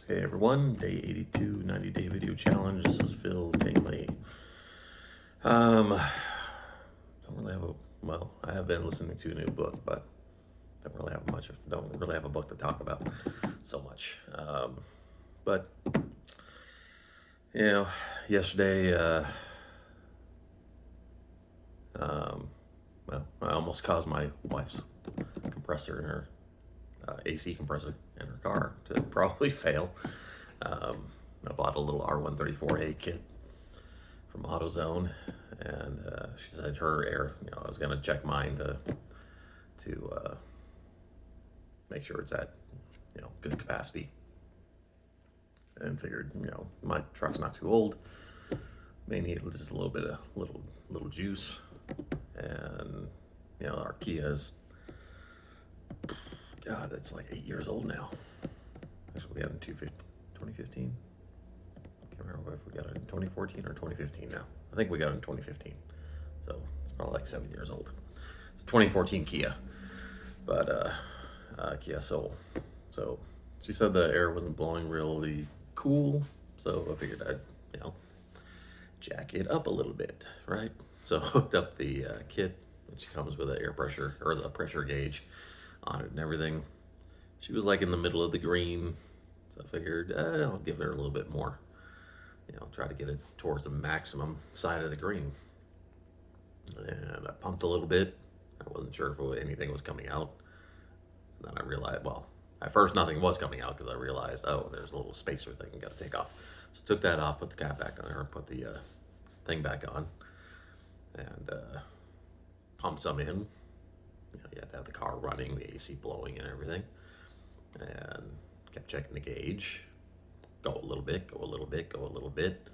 Hey everyone, day 82, 90-day video challenge. This is Phil Tingley. Don't really have I have been listening to a new book, but don't really have a book to talk about so much. But, you know, yesterday, I almost caused my wife's compressor in her AC compressor in her car to probably fail. I bought a little R134A kit from AutoZone, and she said her air. I was gonna check mine to make sure it's at good capacity, and figured my truck's not too old. May need just a little bit of little juice, and our Kia is, God, it's like 8 years old now. Actually, we got it in 2015. I can't remember if we got it in 2014 or 2015 now. I think we got it in 2015. So it's probably like 7 years old. It's a 2014 Kia, but Kia Soul. So she said the air wasn't blowing really cool, so I figured I'd, jack it up a little bit, right? So I hooked up the kit, which comes with an air pressure, or the pressure gauge on it and everything. She was like in the middle of the green, so I figured I'll give her a little bit more. Try to get it towards the maximum side of the green. And I pumped a little bit. I wasn't sure if anything was coming out. And then I realized, well, at first nothing was coming out because I realized, oh, there's a little spacer thing I got to take off. So took that off, put the cap back on, or put the thing back on, and pumped some in. You had to have the car running, the AC blowing and everything. And kept checking the gauge. Go a little bit, go a little bit, go a little bit.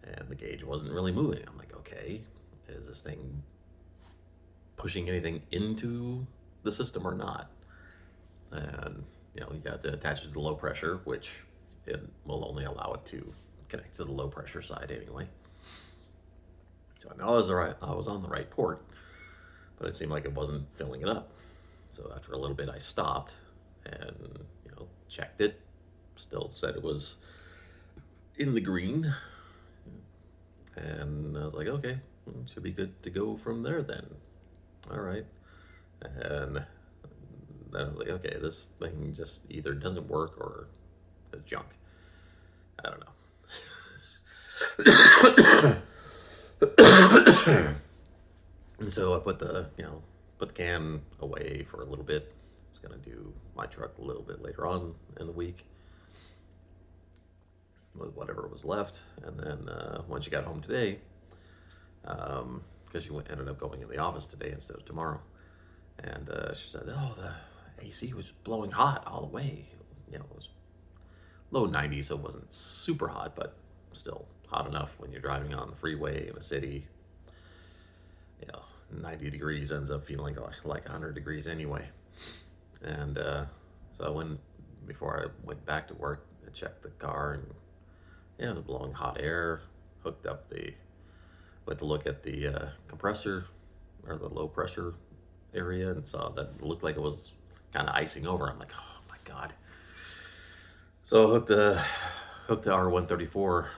And the gauge wasn't really moving. I'm like, okay, is this thing pushing anything into the system or not? And, you got to attach it to low pressure, which it will only allow it to connect to the low pressure side anyway. So I know I was on the right port, but it seemed like it wasn't filling it up. So after a little bit, I stopped and, checked it. Still said it was in the green. And I was like, okay, should be good to go from there then. All right. And then I was like, okay, this thing just either doesn't work or is junk. I don't know. And so I put the can away for a little bit. I was gonna do my truck a little bit later on in the week with whatever was left. And then once you got home today, because you ended up going in the office today instead of tomorrow, and she said, oh, the AC was blowing hot all the way. It was low 90s, so it wasn't super hot, but still hot enough when you're driving on the freeway in a city. 90 degrees ends up feeling like 100 degrees anyway. And so I went, before I went back to work, I checked the car, and it was blowing hot air. Went to look at the compressor, or the low pressure area, and saw that it looked like it was kind of icing over. I'm like, oh my God. So I hooked the R134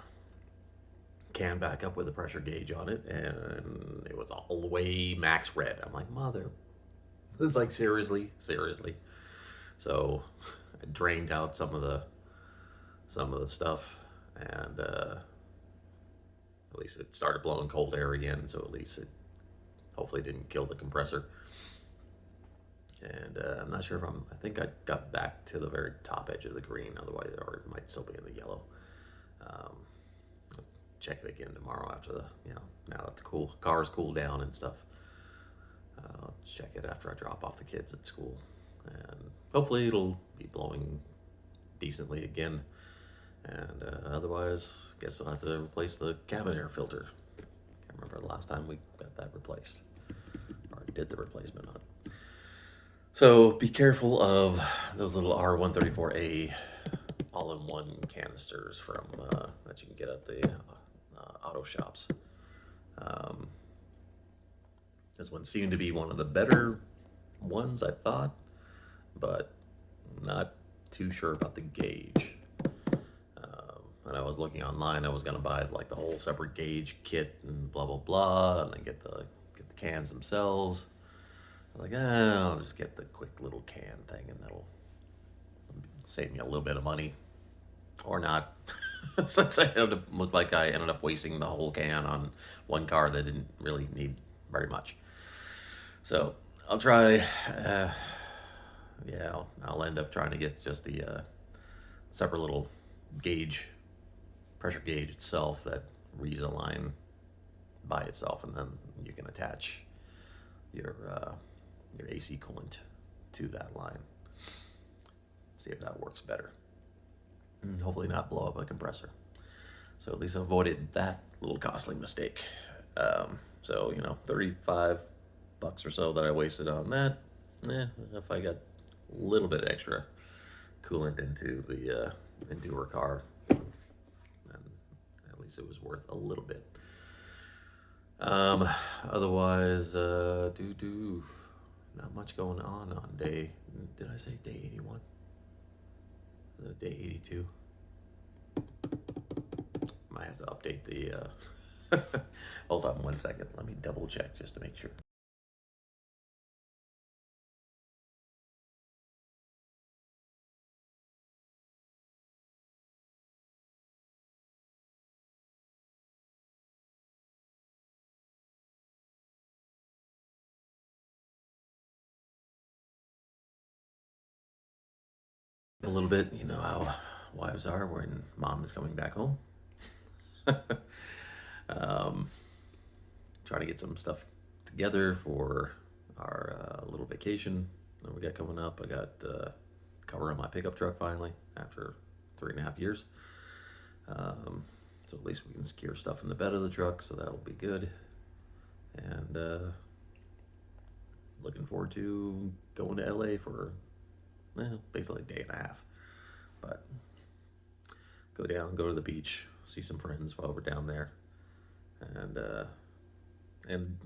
can back up with a pressure gauge on it, and it was all the way max red. I'm like, mother, this is like seriously. So I drained out some of the stuff, and at least it started blowing cold air again. So at least it hopefully didn't kill the compressor. And I'm not sure if I think I got back to the very top edge of the green, otherwise, or it might still be in the yellow. Check it again tomorrow after now that the car's cooled down and stuff. I'll check it after I drop off the kids at school, and hopefully it'll be blowing decently again. And otherwise, guess I'll have to replace the cabin air filter. Can't remember the last time we got that replaced, or did the replacement on it. So be careful of those little R134A all-in-one canisters from that you can get at the auto shops. This one seemed to be one of the better ones, I thought, but not too sure about the gauge. when I was looking online, I was gonna buy like the whole separate gauge kit and blah blah blah, and then get the cans themselves. I'm like, I'll just get the quick little can thing, and that'll save me a little bit of money, or not. Since looked like I ended up wasting the whole can on one car that didn't really need very much. So I'll try. Yeah, I'll end up trying to get just the separate little gauge, pressure gauge itself that reads a line by itself, and then you can attach your AC coolant to that line. See if that works better. And hopefully not blow up a compressor. So at least I avoided that little costly mistake. So 35 bucks or so that I wasted on that. If I got a little bit extra coolant into her car, then at least it was worth a little bit. Otherwise, not much going on day. Did I say day 81? Day 82. Might have to update the. Hold on 1 second. Let me double check just to make sure. A little bit, you know how wives are when mom is coming back home. um, Trying to get some stuff together for our little vacation that we got coming up. I got cover on my pickup truck finally after 3.5 years. So at least we can secure stuff in the bed of the truck, so that'll be good. And looking forward to going to LA for basically a day and a half. But go to the beach, see some friends while we're down there, and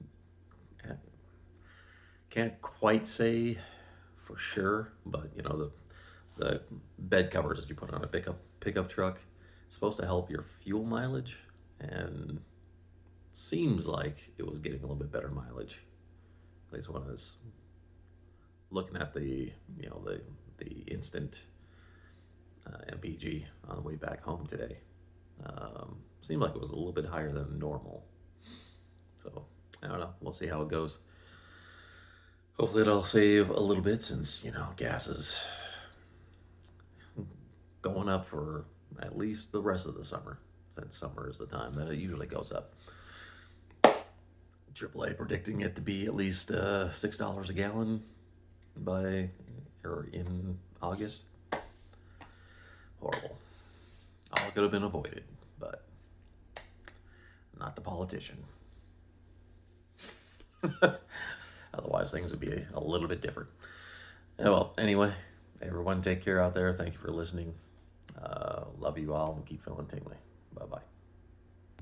can't quite say for sure, but the bed covers that you put on a pickup truck is supposed to help your fuel mileage, and seems like it was getting a little bit better mileage. At least when I was looking at the instant MPG on the way back home today. Seemed like it was a little bit higher than normal. So I don't know. We'll see how it goes. Hopefully it'll save a little bit since gas is going up for at least the rest of the summer. Since summer is the time that it usually goes up. AAA predicting it to be at least $6 a gallon in August. Horrible. All could have been avoided, but not the politician. Otherwise, things would be a little bit different. Well, anyway, everyone take care out there. Thank you for listening. Love you all and keep feeling tingly. Bye-bye.